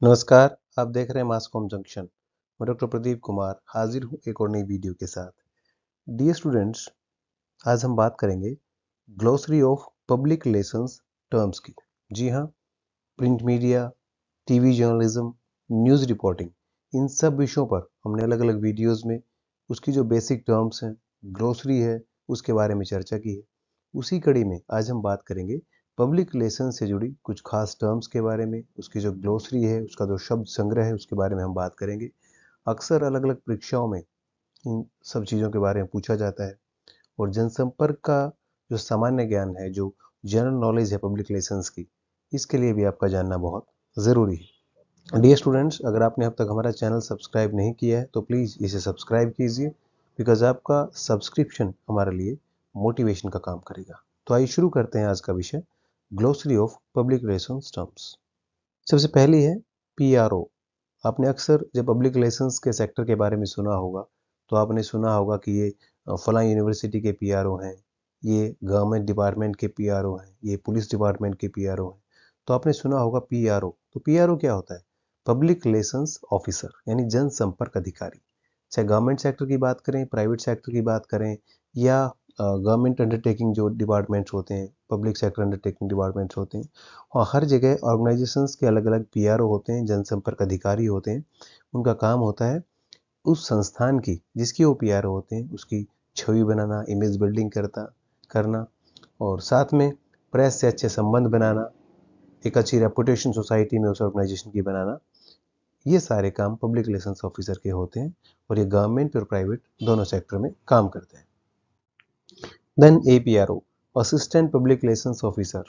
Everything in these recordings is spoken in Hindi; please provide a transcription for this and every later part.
नमस्कार, आप देख रहे हैं मास कॉम जंक्शन। मैं डॉक्टर प्रदीप कुमार हाजिर हूँ एक और नई वीडियो के साथ। डियर स्टूडेंट्स, आज हम बात करेंगे glossary of public relations terms की। जी हाँ, print media, TV journalism, news reporting, इन सब विषयों पर हमने अलग अलग वीडियोस में उसकी जो बेसिक टर्म्स हैं, ग्लोसरी है, उसके बारे में चर्चा की है। उसी कड़ी में आज हम बात करेंगे पब्लिक रिलेशन से जुड़ी कुछ खास टर्म्स के बारे में, उसकी जो ग्लोसरी है, उसका जो शब्द संग्रह है, उसके बारे में हम बात करेंगे। अक्सर अलग अलग परीक्षाओं में इन सब चीज़ों के बारे में पूछा जाता है और जनसंपर्क का जो सामान्य ज्ञान है, जो जनरल नॉलेज है पब्लिक रिलेशंस की, इसके लिए भी आपका जानना बहुत ज़रूरी है। डियर स्टूडेंट्स, अगर आपने अब तक हमारा चैनल सब्सक्राइब नहीं किया है तो प्लीज़ इसे सब्सक्राइब कीजिए, बिकॉज आपका सब्सक्रिप्शन हमारे लिए मोटिवेशन का काम करेगा। तो आइए शुरू करते हैं आज का विषय, glossary of public relations terms. सबसे पहली है पीआरओ। आपने अक्सर जब पब्लिक रिलेशंस के सेक्टर के बारे में सुना होगा तो आपने सुना होगा कि ये फलां यूनिवर्सिटी के पीआरओ हैं, ये गवर्नमेंट डिपार्टमेंट के पीआरओ हैं, ये पुलिस डिपार्टमेंट के पीआरओ हैं। तो आपने सुना होगा पीआरओ। तो पीआरओ क्या होता है? पब्लिक रिलेशंस ऑफिसर, यानी जनसंपर्क अधिकारी। चाहे गवर्नमेंट सेक्टर की बात करें, प्राइवेट सेक्टर की बात करें, या गवर्नमेंट अंडरटेकिंग जो डिपार्टमेंट्स होते हैं, पब्लिक सेक्टर अंडरटेकिंग डिपार्टमेंट्स होते हैं, और हर जगह ऑर्गेनाइजेशंस के अलग अलग पीआरओ होते हैं, जनसंपर्क अधिकारी होते हैं। उनका काम होता है उस संस्थान की जिसकी वो पीआरओ होते हैं उसकी छवि बनाना, इमेज बिल्डिंग करना, और साथ में प्रेस से अच्छे संबंध बनाना, एक अच्छी रेपुटेशन सोसाइटी में उस ऑर्गेनाइजेशन की बनाना। ये सारे काम पब्लिक रिलेशंस ऑफिसर के होते हैं और ये गवर्नमेंट और प्राइवेट दोनों सेक्टर में काम करते हैं। Then APRO, assistant public relations officer.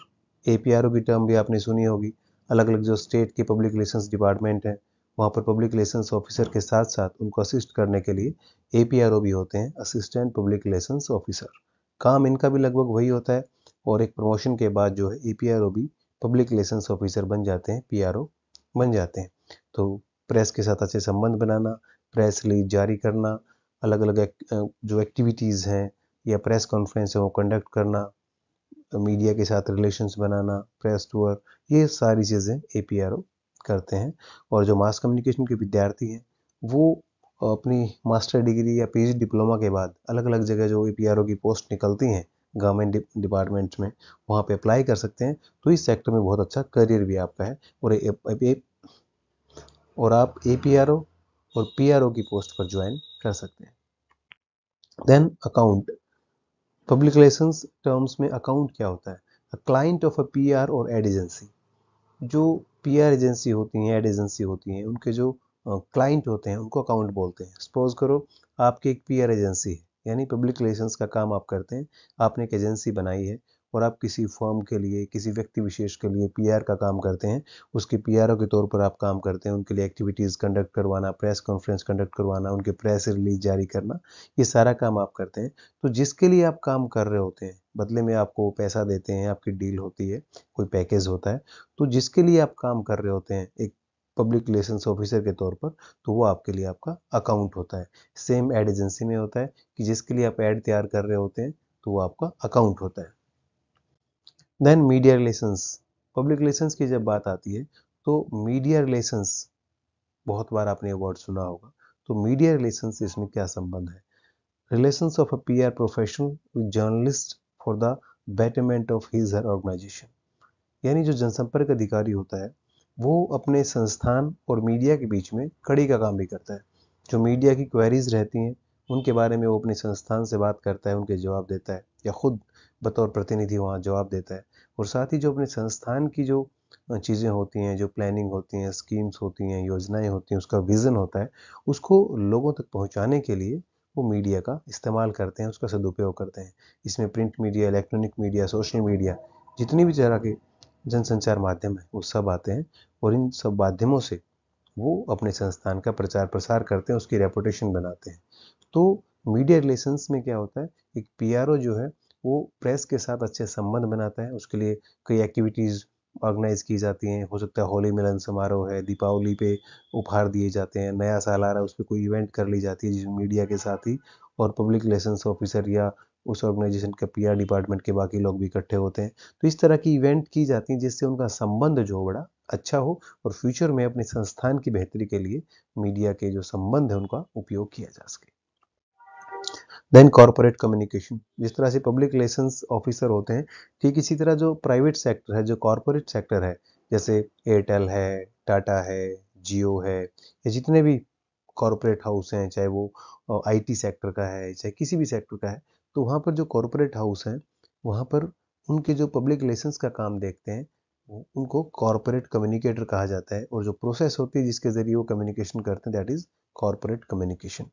APRO की टर्म भी आपने सुनी होगी। अलग अलग जो स्टेट की पब्लिक रिलेशंस डिपार्टमेंट है, वहाँ पर पब्लिक रिलेशंस ऑफिसर के साथ साथ उनको असिस्ट करने के लिए एपीआरओ भी होते हैं, असिस्टेंट पब्लिक रिलेशंस ऑफिसर। काम इनका भी लगभग वही होता है और एक प्रमोशन के बाद जो है एपीआरओ भी पब्लिक रिलेशंस ऑफिसर बन जाते हैं, पीआरओ बन जाते हैं। तो प्रेस के साथ अच्छे संबंध बनाना, प्रेस रिलीज जारी करना, अलग अलग जो एक्टिविटीज़ हैं या प्रेस कॉन्फ्रेंस है वो कंडक्ट करना, मीडिया के साथ रिलेशंस बनाना, प्रेस टूर, ये सारी चीज़ें एपीआरओ करते हैं। और जो मास कम्युनिकेशन के विद्यार्थी हैं वो अपनी मास्टर डिग्री या पीजी डिप्लोमा के बाद अलग अलग जगह जो एपीआरओ की पोस्ट निकलती हैं गवर्नमेंट डिपार्टमेंट्स में, वहाँ पे अप्लाई कर सकते हैं। तो इस सेक्टर में बहुत अच्छा करियर भी आपका है और आप एपीआरओ और पीआरओ की पोस्ट पर ज्वाइन कर सकते हैं। Then account. Public relations terms में अकाउंट क्या होता है? A client of a PR or ad agency. जो पीआर एजेंसी होती हैं, एड एजेंसी होती हैं, उनके जो क्लाइंट होते हैं उनको अकाउंट बोलते हैं। सपोज करो आपकी एक पीआर एजेंसी है, यानी पब्लिक रिलेशंस का काम आप करते हैं। आपने एक एजेंसी बनाई है और आप किसी फर्म के लिए, किसी व्यक्ति विशेष के लिए पीआर का काम करते हैं। उसके पीआरओ के तौर पर आप काम करते हैं, उनके लिए एक्टिविटीज़ कंडक्ट करवाना, प्रेस कॉन्फ्रेंस कंडक्ट करवाना, उनके प्रेस रिलीज जारी करना, ये सारा काम आप करते हैं। तो जिसके लिए आप काम कर रहे होते हैं, बदले में आपको पैसा देते हैं, आपकी डील होती है, कोई पैकेज होता है, तो जिसके लिए आप काम कर रहे होते हैं एक पब्लिक रिलेशंस ऑफिसर के तौर पर, तो वो आपके लिए आपका अकाउंट होता है। सेम एड एजेंसी में होता है कि जिसके लिए आप एड तैयार कर रहे होते हैं तो वो आपका अकाउंट होता है। Then media relations. Public relations की जब बात आती है तो मीडिया रिलेशंस, बहुत बार आपने ये वर्ड सुना होगा। तो मीडिया रिलेशंस, इसमें क्या संबंध है? Relations of a PR professional with journalist for the betterment of his her organisation. यानी जो जनसंपर्क अधिकारी होता है वो अपने संस्थान और मीडिया के बीच में कड़ी का काम भी करता है। जो मीडिया की क्वेरीज रहती हैं उनके बारे में वो अपने संस्थान से बात करता है, उनके जवाब देता है, या खुद बतौर प्रतिनिधि वहाँ जवाब देता है। और साथ ही जो अपने संस्थान की जो चीज़ें होती हैं, जो प्लानिंग होती हैं, स्कीम्स होती हैं, योजनाएं होती हैं, उसका विज़न होता है, उसको लोगों तक पहुँचाने के लिए वो मीडिया का इस्तेमाल करते हैं, उसका सदुपयोग करते हैं। इसमें print media, electronic media, social media, जितनी भी तरह के जनसंचार माध्यम है वो सब आते हैं और इन सब माध्यमों से वो अपने संस्थान का प्रचार प्रसार करते हैं, उसकी रेपुटेशन बनाते हैं। तो मीडिया रिलेशंस में क्या होता है, एक पीआरओ जो है वो प्रेस के साथ अच्छे संबंध बनाता है। उसके लिए कई एक्टिविटीज़ ऑर्गेनाइज की जाती हैं। हो सकता है होली मिलन समारोह है, दीपावली पे उपहार दिए जाते हैं, नया साल आ रहा है उस पर कोई इवेंट कर ली जाती है जिसमें मीडिया के साथ ही और पब्लिक रिलेशंस ऑफिसर या उस ऑर्गेनाइजेशन का पीआर डिपार्टमेंट के बाकी लोग भी इकट्ठे होते हैं। तो इस तरह की इवेंट की जाती हैं जिससे उनका संबंध जो बड़ा अच्छा हो और फ्यूचर में अपने संस्थान की बेहतरी के लिए मीडिया के जो संबंध है उनका उपयोग किया जा सके। देन कॉरपोरेट कम्युनिकेशन, जिस तरह से पब्लिक रिलेशंस ऑफिसर होते हैं, ठीक इसी तरह जो प्राइवेट सेक्टर है, जो कॉरपोरेट सेक्टर है, जैसे एयरटेल है, टाटा है, जियो है, ये जितने भी कॉरपोरेट हाउस हैं, चाहे वो आईटी सेक्टर का है, चाहे किसी भी सेक्टर का है, तो वहाँ पर जो कॉरपोरेट हाउस हैं, वहाँ पर उनके जो पब्लिक रिलेशंस का काम देखते हैं, उनको कॉरपोरेट कम्युनिकेटर कहा जाता है, और जो प्रोसेस होती है जिसके जरिए वो कम्युनिकेशन करते हैं, दैट इज कॉरपोरेट कम्युनिकेशन।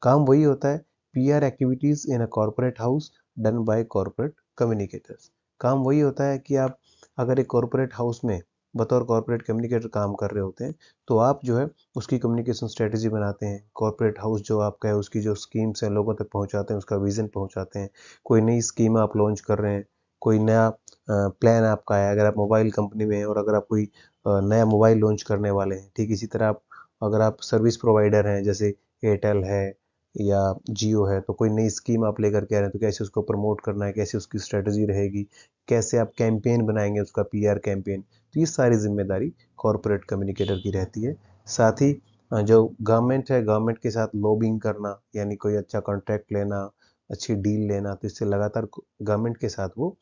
काम वही होता है, PR activities in a corporate house done by corporate communicators। काम वही होता है कि आप अगर एक कॉरपोरेट हाउस में बतौर कॉरपोरेट कम्युनिकेटर काम कर रहे होते हैं, तो आप जो है उसकी कम्युनिकेशन स्ट्रेटेजी बनाते हैं। कॉरपोरेट हाउस जो आपका है उसकी जो स्कीम्स हैं लोगों तक पहुंचाते हैं, उसका विजन पहुंचाते हैं। कोई नई स्कीम आप लॉन्च कर रहे हैं, कोई नया प्लान आपका है, अगर आप मोबाइल कंपनी में हैं और अगर आप कोई नया मोबाइल लॉन्च करने वाले हैं, ठीक इसी तरह आप अगर आप सर्विस प्रोवाइडर हैं, जैसे एयरटेल है या जियो है, तो कोई नई स्कीम आप लेकर के आ रहे हैं, तो कैसे उसको प्रमोट करना है, कैसे उसकी स्ट्रेटजी रहेगी, कैसे आप कैंपेन बनाएंगे उसका PR कैंपेन, तो ये सारी जिम्मेदारी कॉरपोरेट कम्युनिकेटर की रहती है। साथ ही जो गवर्नमेंट है, गवर्नमेंट के साथ लॉबिंग करना, यानी कोई अच्छा कॉन्ट्रैक्ट लेना, अच्छी डील लेना, तो इससे लगातार गवर्नमेंट के साथ वो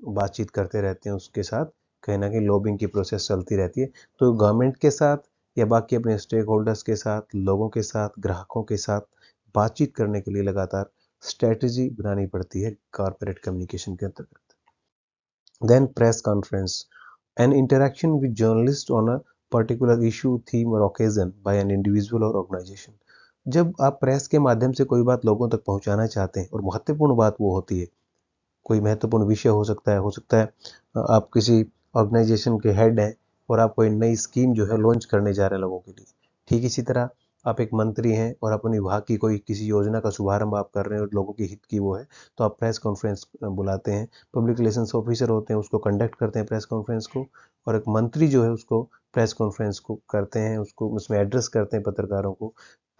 बातचीत करते रहते हैं, उसके साथ कहीं ना कहीं लॉबिंग की प्रोसेस चलती रहती है। तो गवर्नमेंट के साथ या बाकी अपने स्टेक होल्डर्स के साथ, लोगों के साथ, ग्राहकों के साथ बातचीत करने के लिए लगातार स्ट्रेटजी बनानी पड़ती है कॉर्पोरेट कम्युनिकेशन के अंतर्गत। Then press conference, an interaction with journalist on a particular issue, theme or occasion by an individual or organisation. जब आप प्रेस के माध्यम से कोई बात लोगों तक पहुंचाना चाहते हैं, और महत्वपूर्ण बात वो होती है, कोई महत्वपूर्ण विषय हो सकता है आप किसी ऑर्गेनाइजेशन के हेड हैं और आप कोई नई स्कीम जो है लॉन्च करने जा रहे हैं लोगों के लिए। ठीक इसी तरह आप एक मंत्री हैं और अपने विभाग की कोई किसी योजना का शुभारंभ आप कर रहे हैं और लोगों के हित की वो है, तो आप प्रेस कॉन्फ्रेंस बुलाते हैं। पब्लिक रिलेशंस ऑफिसर होते हैं, उसको कंडक्ट करते हैं प्रेस कॉन्फ्रेंस को, और एक मंत्री जो है उसको प्रेस कॉन्फ्रेंस को करते हैं, उसको उसमें एड्रेस करते हैं पत्रकारों को।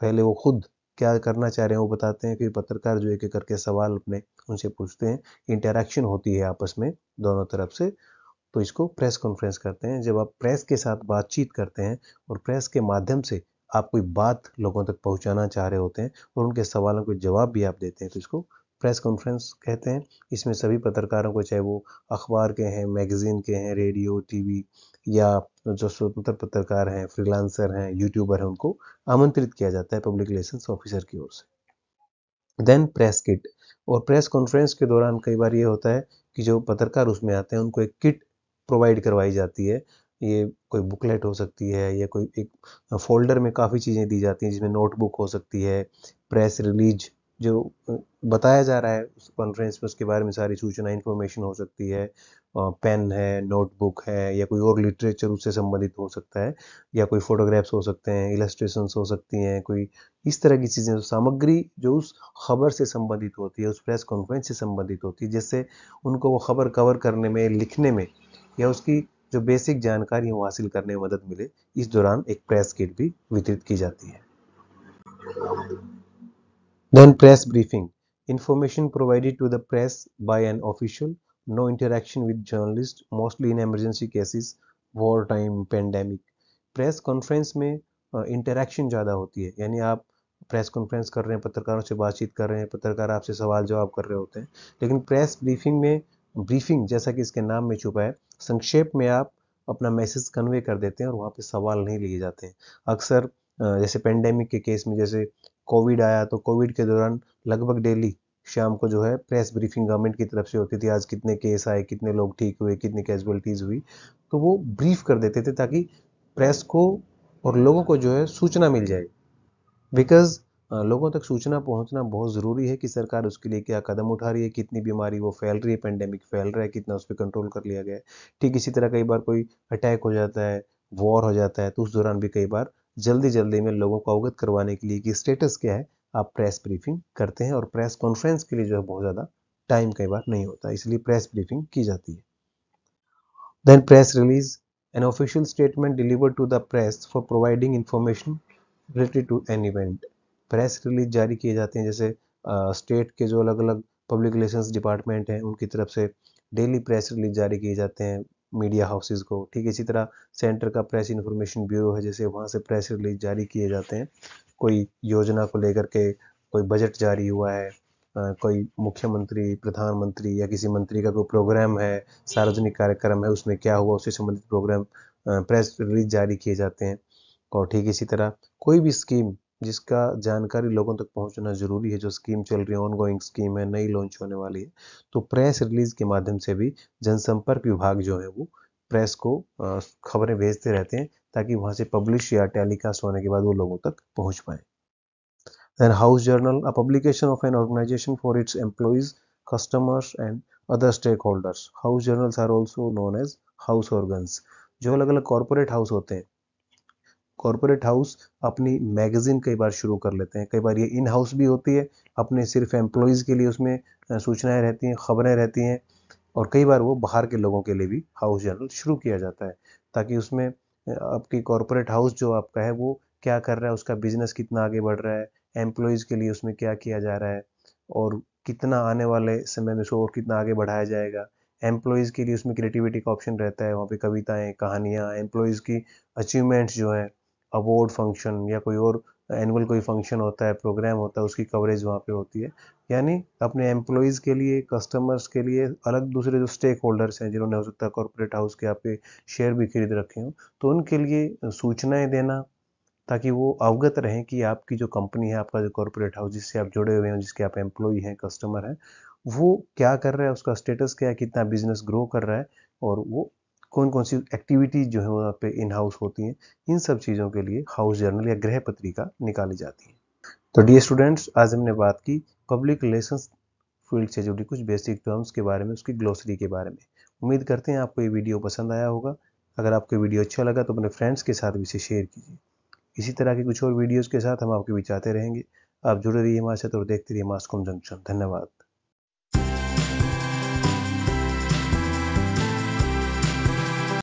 पहले वो खुद क्या करना चाह रहे हैं वो बताते हैं, फिर पत्रकार जो एक एक करके सवाल अपने उनसे पूछते हैं, इंटरेक्शन होती है आपस में दोनों तरफ से, तो इसको प्रेस कॉन्फ्रेंस करते हैं। जब आप प्रेस के साथ बातचीत करते हैं और प्रेस के माध्यम से आप कोई बात लोगों तक पहुंचाना चाह रहे होते हैं और उनके सवालों के जवाब भी आप देते हैं, तो इसको प्रेस कॉन्फ्रेंस कहते हैं। इसमें सभी पत्रकारों को, चाहे वो अखबार के हैं, मैगजीन के हैं, रेडियो, टीवी, या जो स्वतंत्र पत्रकार हैं, फ्रीलांसर हैं, यूट्यूबर हैं, उनको आमंत्रित किया जाता है पब्लिक रिलेशंस ऑफिसर की ओर से। देन प्रेस किट, और प्रेस कॉन्फ्रेंस के दौरान कई बार ये होता है कि जो पत्रकार उसमें आते हैं उनको एक किट प्रोवाइड करवाई जाती है। ये कोई बुकलेट हो सकती है या कोई एक फोल्डर में काफ़ी चीज़ें दी जाती हैं, जिसमें नोटबुक हो सकती है, प्रेस रिलीज जो बताया जा रहा है उस कॉन्फ्रेंस में उसके बारे में सारी सूचना इन्फॉर्मेशन हो सकती है, पेन है, नोटबुक है, या कोई और लिटरेचर उससे संबंधित हो सकता है, या कोई फोटोग्राफ्स हो सकते हैं, इलस्ट्रेशंस हो सकती हैं, कोई इस तरह की चीज़ें, सामग्री जो उस खबर से संबंधित होती है, उस प्रेस कॉन्फ्रेंस से संबंधित होती है, जिससे उनको वो खबर कवर करने में, लिखने में, या उसकी जो बेसिक जानकारी है वो हासिल करने में मदद मिले। इस दौरान एक प्रेस किट भी वितरित की जाती है। Then press briefing, information provided to the press by an official, no interaction with journalist, mostly in emergency cases, war time, pandemic. Press conference में इंटरेक्शन ज़्यादा होती है, यानी आप प्रेस कॉन्फ्रेंस कर रहे हैं, पत्रकारों से बातचीत कर रहे हैं, पत्रकार आपसे सवाल जवाब कर रहे होते हैं। लेकिन प्रेस ब्रीफिंग में, ब्रीफिंग जैसा कि इसके नाम में छुपा है, संक्षेप में आप अपना मैसेज कन्वे कर देते हैं और वहाँ पे सवाल नहीं लिए जाते हैं। अक्सर जैसे पेंडेमिक के केस में, जैसे कोविड आया, तो कोविड के दौरान लगभग डेली शाम को जो है प्रेस ब्रीफिंग गवर्नमेंट की तरफ से होती थी, आज कितने केस आए, कितने लोग ठीक हुए, कितनी कैजुअलिटीज हुई, तो वो ब्रीफ कर देते थे ताकि प्रेस को और लोगों को जो है सूचना मिल जाए। बिकॉज लोगों तक सूचना पहुंचना बहुत ज़रूरी है कि सरकार उसके लिए क्या कदम उठा रही है, कितनी बीमारी वो फैल रही है, पेंडेमिक फैल रहा है, कितना उस पर कंट्रोल कर लिया गया है। ठीक इसी तरह कई बार कोई अटैक हो जाता है, वॉर हो जाता है, तो उस दौरान भी कई बार जल्दी जल्दी में लोगों को अवगत करवाने के लिए कि स्टेटस क्या है, आप प्रेस ब्रीफिंग करते हैं। और प्रेस कॉन्फ्रेंस के लिए जो है बहुत ज़्यादा टाइम कई बार नहीं होता, इसलिए प्रेस ब्रीफिंग की जाती है। Then press release, an official statement delivered to the press for providing information related to an event. Press release जारी किए जाते हैं, जैसे स्टेट के जो अलग अलग पब्लिक रिलेशंस डिपार्टमेंट हैं उनकी तरफ से डेली प्रेस रिलीज जारी किए जाते हैं मीडिया हाउसेस को। ठीक है, इसी तरह सेंटर का प्रेस इन्फॉर्मेशन ब्यूरो है, जैसे वहाँ से प्रेस रिलीज जारी किए जाते हैं। कोई योजना को लेकर के कोई बजट जारी हुआ है, कोई मुख्यमंत्री, प्रधानमंत्री या किसी मंत्री का कोई प्रोग्राम है, सार्वजनिक कार्यक्रम है, उसमें क्या हुआ उससे संबंधित प्रोग्राम प्रेस रिलीज जारी किए जाते हैं। और ठीक इसी तरह कोई भी स्कीम जिसका जानकारी लोगों तक पहुंचना जरूरी है, जो स्कीम चल रही है, ऑनगोइंग स्कीम है, नई लॉन्च होने वाली है, तो प्रेस रिलीज के माध्यम से भी जनसंपर्क विभाग जो है वो प्रेस को खबरें भेजते रहते हैं, ताकि वहां से पब्लिश या टेलीकास्ट होने के बाद वो लोगों तक पहुंच पाए। Then House Journal, a publication of an organization for its employees, customers and other stakeholders. House journals are also known as house organs. जो अलग अलग कॉरपोरेट हाउस होते हैं, कॉरपोरेट हाउस अपनी मैगजीन कई बार शुरू कर लेते हैं। कई बार ये इन हाउस भी होती है, अपने सिर्फ एम्प्लॉयज़ के लिए उसमें सूचनाएं रहती हैं, खबरें रहती हैं। और कई बार वो बाहर के लोगों के लिए भी हाउस जर्नल शुरू किया जाता है, ताकि उसमें आपकी कॉरपोरेट हाउस जो आपका है वो क्या कर रहा है, उसका बिजनेस कितना आगे बढ़ रहा है, एम्प्लॉयज़ के लिए उसमें क्या किया जा रहा है, और कितना आने वाले समय में उसको और कितना आगे बढ़ाया जाएगा। एम्प्लॉयज़ के लिए उसमें क्रिएटिविटी का ऑप्शन रहता है, वहाँ पे कविताएं, कहानियाँ, एम्प्लॉयज़ की अचीवमेंट्स जो हैं, अवार्ड फंक्शन या कोई और एनुअल कोई फंक्शन होता है, प्रोग्राम होता है, उसकी कवरेज वहाँ पे होती है। यानी अपने एम्प्लॉयज़ के लिए, कस्टमर्स के लिए अलग दूसरे जो स्टेक होल्डर्स हैं, जिन्होंने हो सकता है कॉर्पोरेट हाउस के आपके शेयर भी खरीद रखे हों, तो उनके लिए सूचनाएं देना, ताकि वो अवगत रहें कि आपकी जो कंपनी है, आपका जो कॉर्पोरेट हाउस जिससे आप जुड़े हुए हैं, जिसके आप एम्प्लॉय हैं, कस्टमर हैं, वो क्या कर रहा है, उसका स्टेटस क्या है, कितना बिजनेस ग्रो कर रहा है, और वो कौन कौन सी एक्टिविटीज जो है वहाँ पे इन हाउस होती हैं। इन सब चीज़ों के लिए हाउस जर्नल या गृह पत्रिका निकाली जाती है। तो डियर स्टूडेंट्स, आज हमने बात की पब्लिक रिलेशंस फील्ड से जुड़ी कुछ बेसिक टर्म्स के बारे में, उसकी ग्लोसरी के बारे में। उम्मीद करते हैं आपको ये वीडियो पसंद आया होगा। अगर आपको वीडियो अच्छा लगा तो अपने फ्रेंड्स के साथ भी इसे शेयर कीजिए। इसी तरह की कुछ और वीडियोस के साथ हम आपके बीच आते रहेंगे। आप जुड़े रहिए हमारे साथ और देखते रहिए मास कॉम जंक्शन। धन्यवाद।